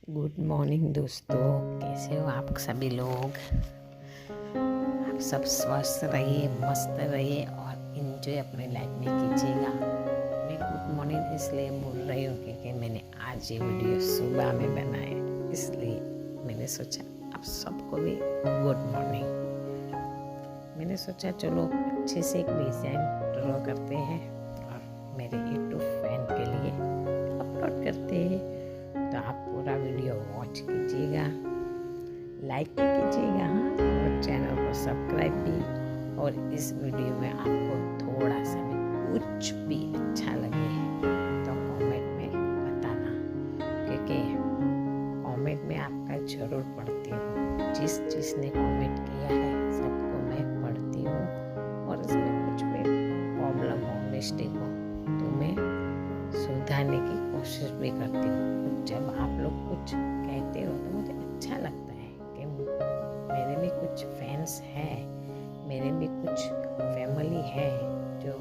Good morning दोस्तों, कैसे हो आप सभी लोग। आप सब स्वस्थ रहिए, मस्त रहिए और इन्जॉय अपने लाइफ में कीजिएगा। मैं गुड मॉर्निंग इसलिए बोल रही हूँ क्योंकि मैंने आज ये वीडियो सुबह में बनाया, इसलिए मैंने सोचा आप सबको भी गुड मॉर्निंग। मैंने सोचा चलो अच्छे से एक डिज़ाइन ड्रॉ करते हैं और मेरे यूट्यूब फैन के लिए अपलोड करते हैं। तो आप पूरा वीडियो वॉच कीजिएगा, लाइक भी कीजिएगा हाँ, और चैनल को सब्सक्राइब भी। और इस वीडियो में आपको थोड़ा सा भी कुछ भी अच्छा लगे तो कमेंट में बताना, क्योंकि कमेंट में आपका ज़रूर पढ़ती हूँ। जिसने कमेंट किया है सबको मैं पढ़ती हूँ, और इसमें कुछ भी प्रॉब्लम हो, मिस्टेक हो तो मैं सुधारने की कोशिश भी करती हूँ। जब आप लोग कुछ कहते हो तो मुझे अच्छा लगता है कि मेरे भी कुछ फैंस हैं, मेरे भी कुछ फैमिली है जो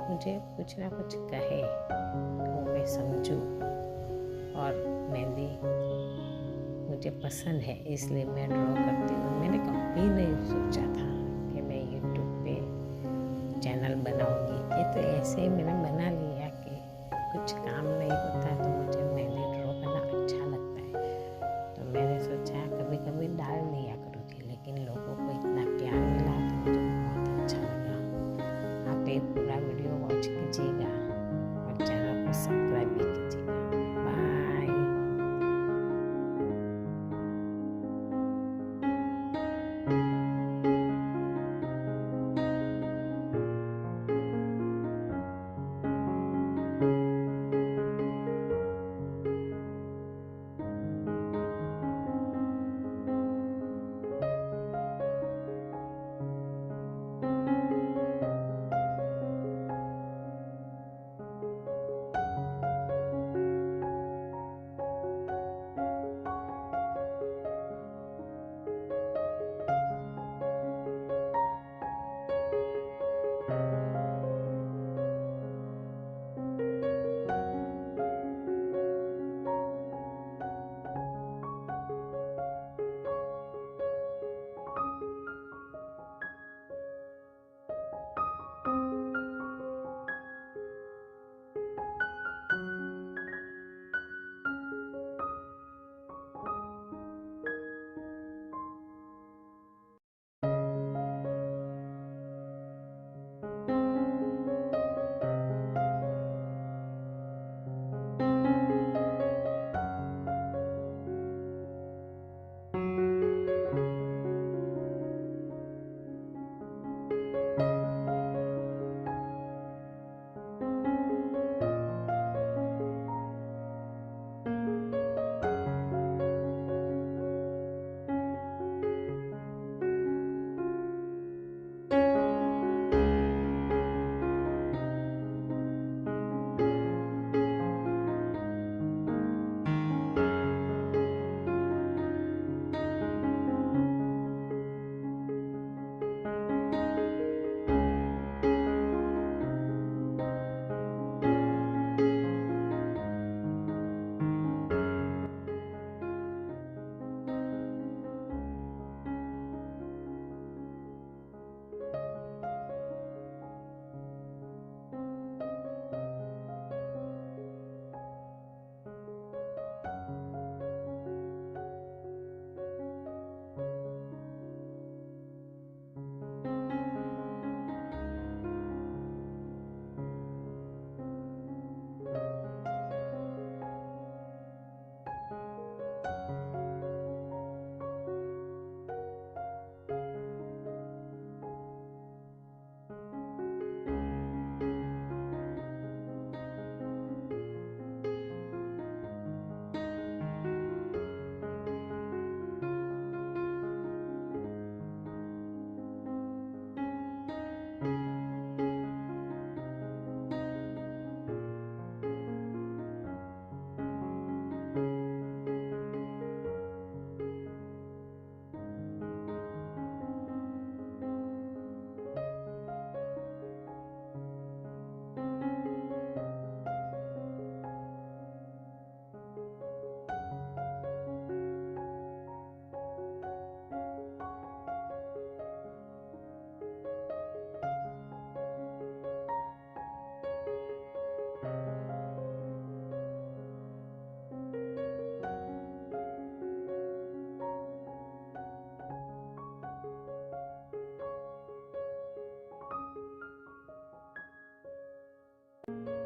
मुझे कुछ ना कुछ कहे वो मैं समझूं। और मेहंदी मुझे पसंद है इसलिए मैं ड्रॉ करती हूँ। मैंने कभी नहीं सोचा था कि मैं यूट्यूब पे चैनल बनाऊंगी, ये तो ऐसे ही मैंने बना लिया कि कुछ काम नहीं होता तो मुझे मेहंदी ड्रॉ करना अच्छा लगता है। तो मैंने सोचा कभी कभी डाल दिया करूँगी, लेकिन लोगों को इतना प्यार मिला तो मुझे बहुत अच्छा लगा। आप एक पूरा वीडियो वॉच कीजिएगा और चैनल को सब्सक्राइब भी कीजिएगा। बाय। है।